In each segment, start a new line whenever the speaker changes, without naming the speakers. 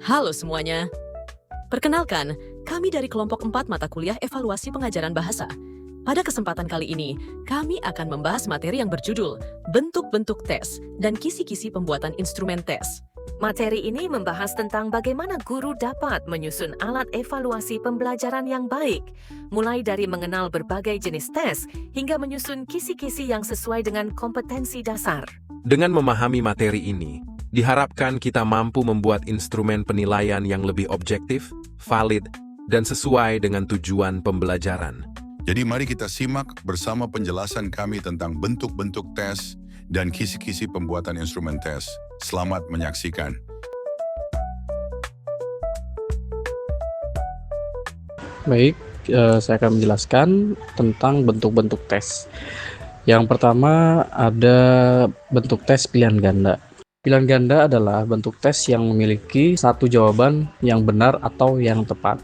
Halo semuanya. Perkenalkan, kami dari kelompok 4 mata kuliah evaluasi pengajaran bahasa. Pada kesempatan kali ini, kami akan membahas materi yang berjudul bentuk-bentuk tes dan kisi-kisi pembuatan instrumen tes.
Materi ini membahas tentang bagaimana guru dapat menyusun alat evaluasi pembelajaran yang baik, mulai dari mengenal berbagai jenis tes hingga menyusun kisi-kisi yang sesuai dengan kompetensi dasar.
Dengan memahami materi ini, diharapkan kita mampu membuat instrumen penilaian yang lebih objektif, valid, dan sesuai dengan tujuan pembelajaran.
Jadi mari kita simak bersama penjelasan kami tentang bentuk-bentuk tes dan kisi-kisi pembuatan instrumen tes. Selamat menyaksikan.
Baik, saya akan menjelaskan tentang bentuk-bentuk tes. Yang pertama ada bentuk tes pilihan ganda. Pilihan ganda adalah bentuk tes yang memiliki satu jawaban yang benar atau yang tepat.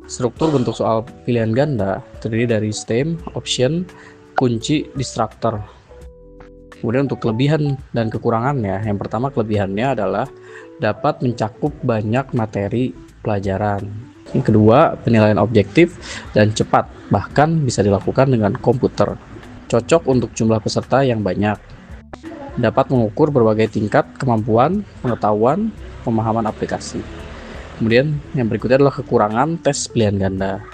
Struktur bentuk soal pilihan ganda terdiri dari stem, option, kunci, distractor. Kemudian untuk kelebihan dan kekurangannya, yang pertama kelebihannya adalah dapat mencakup banyak materi pelajaran. Yang kedua, penilaian objektif dan cepat, bahkan bisa dilakukan dengan komputer. Cocok untuk jumlah peserta yang banyak. Dapat mengukur berbagai tingkat kemampuan, pengetahuan, pemahaman aplikasi. Kemudian yang berikutnya adalah kekurangan tes pilihan ganda.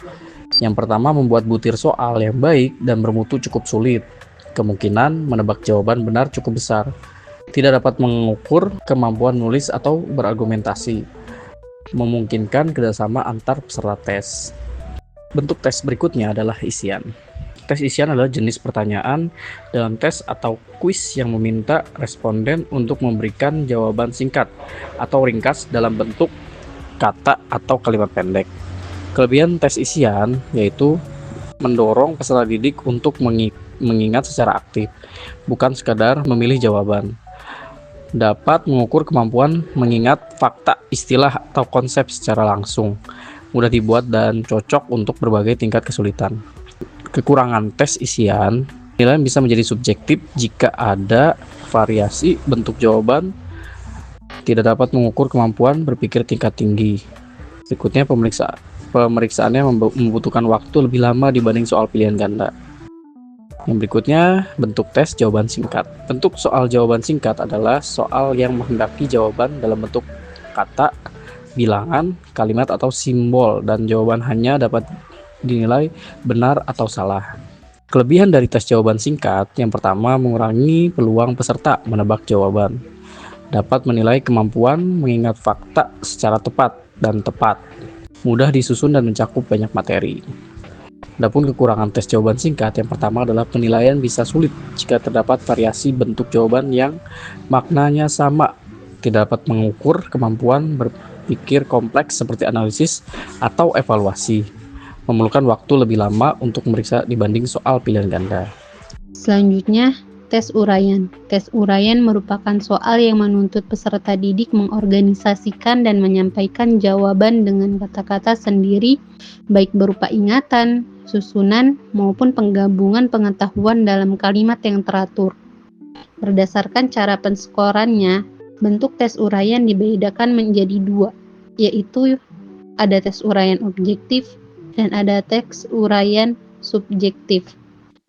Yang pertama, membuat butir soal yang baik dan bermutu cukup sulit. Kemungkinan menebak jawaban benar cukup besar. Tidak dapat mengukur kemampuan nulis atau berargumentasi. Memungkinkan kerjasama antar peserta tes. Bentuk tes berikutnya adalah isian. Tes isian adalah jenis pertanyaan dalam tes atau kuis yang meminta responden untuk memberikan jawaban singkat atau ringkas dalam bentuk kata atau kalimat pendek. Kelebihan tes isian yaitu mendorong peserta didik untuk mengingat secara aktif, bukan sekadar memilih jawaban. Dapat mengukur kemampuan mengingat fakta, istilah, atau konsep secara langsung. Mudah dibuat dan cocok untuk berbagai tingkat kesulitan. Kekurangan tes isian, nilai bisa menjadi subjektif jika ada variasi bentuk jawaban, tidak dapat mengukur kemampuan berpikir tingkat tinggi. Berikutnya pemeriksaannya membutuhkan waktu lebih lama dibanding soal pilihan ganda. Yang berikutnya, bentuk tes jawaban singkat. Bentuk soal jawaban singkat adalah soal yang menghendaki jawaban dalam bentuk kata, bilangan, kalimat, atau simbol, dan jawaban hanya dapat dinilai benar atau salah. Kelebihan dari tes jawaban singkat, yang pertama mengurangi peluang peserta menebak jawaban. Dapat menilai kemampuan mengingat fakta secara tepat dan tepat. Mudah disusun dan mencakup banyak materi. Adapun kekurangan tes jawaban singkat, yang pertama adalah penilaian bisa sulit jika terdapat variasi bentuk jawaban yang maknanya sama, tidak dapat mengukur kemampuan berpikir kompleks seperti analisis atau evaluasi, memerlukan waktu lebih lama untuk memeriksa dibanding soal pilihan ganda.
Selanjutnya, tes uraian. Tes uraian merupakan soal yang menuntut peserta didik mengorganisasikan dan menyampaikan jawaban dengan kata-kata sendiri, baik berupa ingatan, susunan, maupun penggabungan pengetahuan dalam kalimat yang teratur. Berdasarkan cara penskorannya, bentuk tes uraian dibedakan menjadi dua, yaitu ada tes uraian objektif dan ada tes uraian subjektif.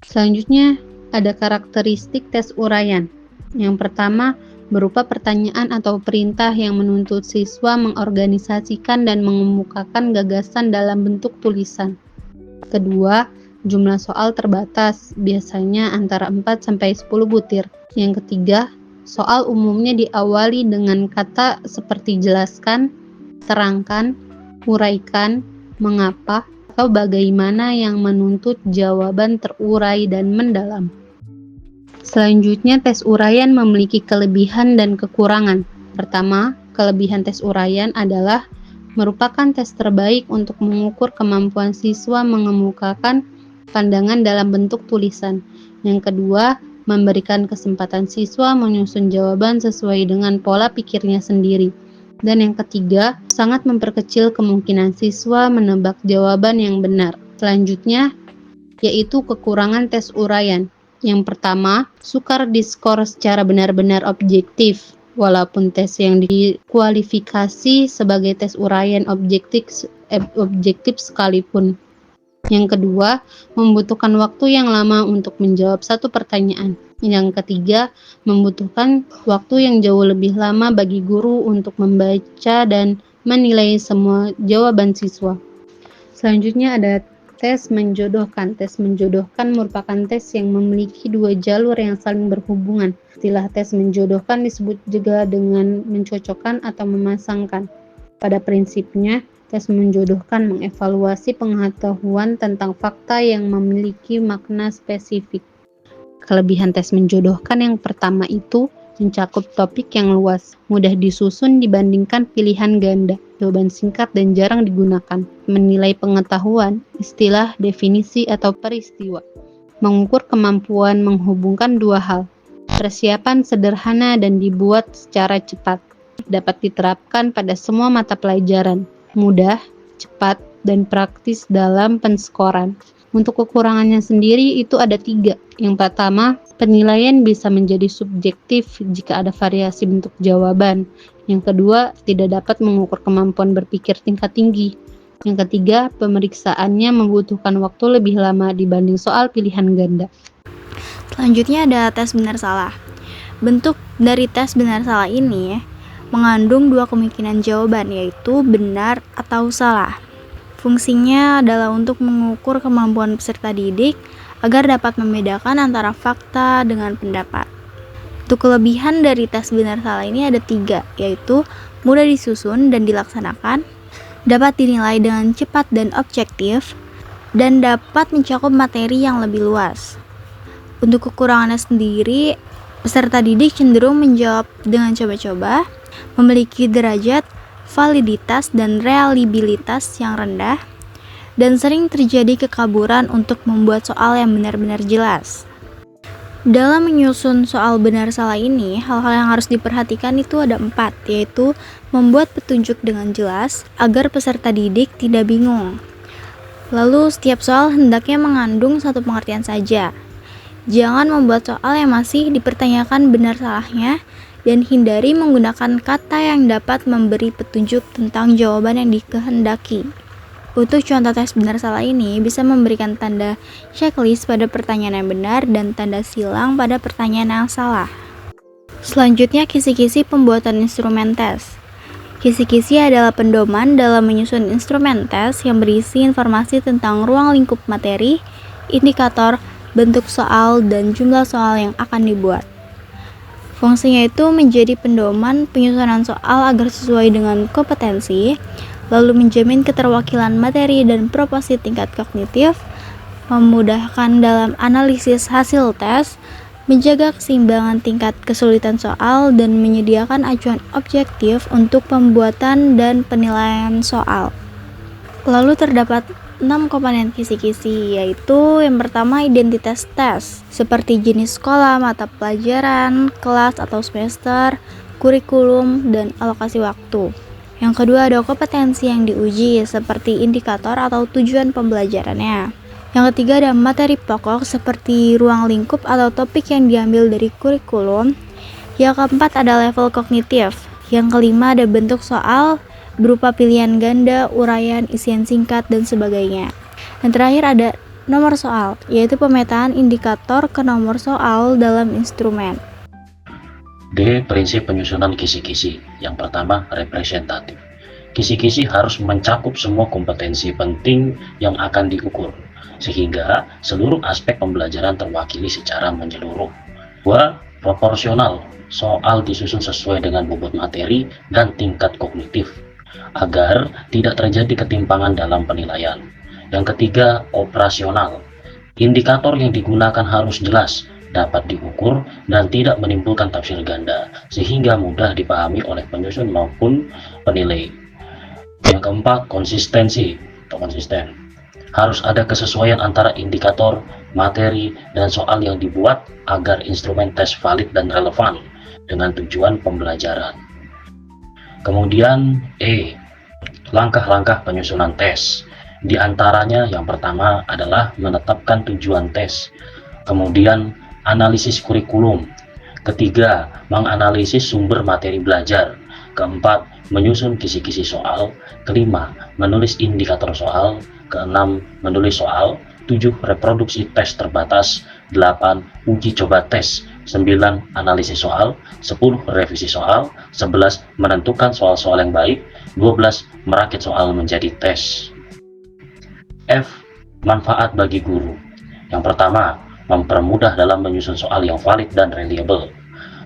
Selanjutnya, ada karakteristik tes uraian. Yang pertama, berupa pertanyaan atau perintah yang menuntut siswa mengorganisasikan dan mengemukakan gagasan dalam bentuk tulisan. Kedua, jumlah soal terbatas, biasanya antara 4-10 butir. Yang ketiga, soal umumnya diawali dengan kata seperti jelaskan, terangkan, uraikan, mengapa, atau bagaimana yang menuntut jawaban terurai dan mendalam. Selanjutnya, tes uraian memiliki kelebihan dan kekurangan. Pertama, kelebihan tes uraian adalah merupakan tes terbaik untuk mengukur kemampuan siswa mengemukakan pandangan dalam bentuk tulisan. Yang kedua, memberikan kesempatan siswa menyusun jawaban sesuai dengan pola pikirnya sendiri. Dan yang ketiga, sangat memperkecil kemungkinan siswa menebak jawaban yang benar. Selanjutnya, yaitu kekurangan tes uraian. Yang pertama, sukar diskor secara benar-benar objektif. walaupun tes yang dikualifikasi sebagai tes uraian objektif sekalipun. Yang kedua, membutuhkan waktu yang lama untuk menjawab satu pertanyaan. Yang ketiga, membutuhkan waktu yang jauh lebih lama bagi guru untuk membaca dan menilai semua jawaban siswa. Selanjutnya ada tes menjodohkan. Tes menjodohkan merupakan tes yang memiliki dua jalur yang saling berhubungan. Istilah tes menjodohkan disebut juga dengan mencocokkan atau memasangkan. Pada prinsipnya, tes menjodohkan mengevaluasi pengetahuan tentang fakta yang memiliki makna spesifik. Kelebihan tes menjodohkan yang pertama itu mencakup topik yang luas, mudah disusun dibandingkan pilihan ganda, jawaban singkat dan jarang digunakan. Menilai pengetahuan, istilah, definisi, atau peristiwa. Mengukur kemampuan menghubungkan dua hal. Persiapan sederhana dan dibuat secara cepat. Dapat diterapkan pada semua mata pelajaran. Mudah, cepat, dan praktis dalam penskoran. Untuk kekurangannya sendiri itu ada 3. Yang pertama, penilaian bisa menjadi subjektif jika ada variasi bentuk jawaban. Yang kedua, tidak dapat mengukur kemampuan berpikir tingkat tinggi. Yang ketiga, pemeriksaannya membutuhkan waktu lebih lama dibanding soal pilihan ganda.
Selanjutnya ada tes benar salah. Bentuk dari tes benar salah ini mengandung 2 kemungkinan jawaban, yaitu benar atau salah. Fungsinya adalah untuk mengukur kemampuan peserta didik agar dapat membedakan antara fakta dengan pendapat. Untuk kelebihan dari tes benar salah ini ada 3, yaitu mudah disusun dan dilaksanakan, dapat dinilai dengan cepat dan objektif, dan dapat mencakup materi yang lebih luas. Untuk kekurangannya sendiri, peserta didik cenderung menjawab dengan coba-coba, memiliki derajat validitas dan reliabilitas yang rendah, dan sering terjadi kekaburan untuk membuat soal yang benar-benar jelas. Dalam menyusun soal benar salah ini, hal-hal yang harus diperhatikan itu ada 4, yaitu membuat petunjuk dengan jelas agar peserta didik tidak bingung. Lalu setiap soal hendaknya mengandung satu pengertian saja. Jangan membuat soal yang masih dipertanyakan benar salahnya, dan hindari menggunakan kata yang dapat memberi petunjuk tentang jawaban yang dikehendaki. Untuk contoh tes benar salah ini bisa memberikan tanda checklist pada pertanyaan yang benar dan tanda silang pada pertanyaan yang salah. Selanjutnya, kisi-kisi pembuatan instrumen tes. Kisi-kisi adalah pedoman dalam menyusun instrumen tes yang berisi informasi tentang ruang lingkup materi, indikator, bentuk soal, dan jumlah soal yang akan dibuat. Fungsinya itu menjadi pedoman penyusunan soal agar sesuai dengan kompetensi, lalu menjamin keterwakilan materi dan proposi tingkat kognitif, memudahkan dalam analisis hasil tes, menjaga keseimbangan tingkat kesulitan soal, dan menyediakan acuan objektif untuk pembuatan dan penilaian soal. Lalu terdapat 6 komponen kisi-kisi, yaitu yang pertama identitas tes, seperti jenis sekolah, mata pelajaran, kelas atau semester, kurikulum, dan alokasi waktu. Yang kedua ada kompetensi yang diuji, seperti indikator atau tujuan pembelajarannya. Yang ketiga ada materi pokok, seperti ruang lingkup atau topik yang diambil dari kurikulum. Yang keempat ada level kognitif. Yang kelima ada bentuk soal, berupa pilihan ganda, uraian, isian singkat, dan sebagainya. Dan terakhir ada nomor soal, yaitu pemetaan indikator ke nomor soal dalam instrumen.
D. Prinsip penyusunan kisi-kisi. Yang pertama, representatif. Kisi-kisi harus mencakup semua kompetensi penting yang akan diukur, sehingga seluruh aspek pembelajaran terwakili secara menyeluruh. 2. Proporsional. Soal disusun sesuai dengan bobot materi dan tingkat kognitif, agar tidak terjadi ketimpangan dalam penilaian. Yang ketiga, operasional. Indikator yang digunakan harus jelas, dapat diukur, dan tidak menimbulkan tafsir ganda, sehingga mudah dipahami oleh penyusun maupun penilai. Yang keempat, konsistensi atau konsisten. Harus ada kesesuaian antara indikator, materi, dan soal yang dibuat agar instrumen tes valid dan relevan dengan tujuan pembelajaran. Kemudian E. Langkah-langkah penyusunan tes. Di antaranya yang pertama adalah menetapkan tujuan tes. Kemudian analisis kurikulum. Ketiga, menganalisis sumber materi belajar. Keempat, menyusun kisi-kisi soal. Kelima, menulis indikator soal. Keenam, menulis soal. 7. Reproduksi tes terbatas. 8. Uji coba tes. 9. Analisis soal. 10. Revisi soal. 11. Menentukan soal-soal yang baik. 12. Merakit soal menjadi tes. F. Manfaat bagi guru. Yang pertama, mempermudah dalam menyusun soal yang valid dan reliable.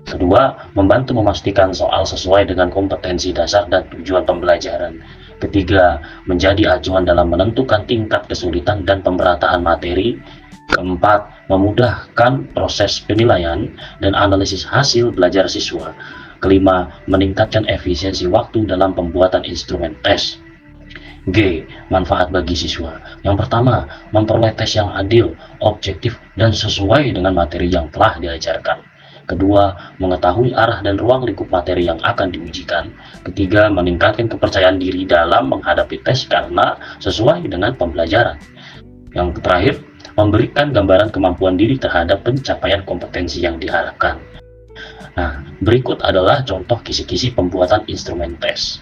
Kedua, membantu memastikan soal sesuai dengan kompetensi dasar dan tujuan pembelajaran. Ketiga, menjadi acuan dalam menentukan tingkat kesulitan dan pemerataan materi. Keempat, memudahkan proses penilaian dan analisis hasil belajar siswa. Kelima, meningkatkan efisiensi waktu dalam pembuatan instrumen tes. G. Manfaat bagi siswa. Yang pertama, memperoleh tes yang adil, objektif, dan sesuai dengan materi yang telah diajarkan. Kedua, mengetahui arah dan ruang lingkup materi yang akan diujikan. Ketiga, meningkatkan kepercayaan diri dalam menghadapi tes karena sesuai dengan pembelajaran. Yang terakhir, memberikan gambaran kemampuan diri terhadap pencapaian kompetensi yang diharapkan. Nah, berikut adalah contoh kisi-kisi pembuatan instrumen tes.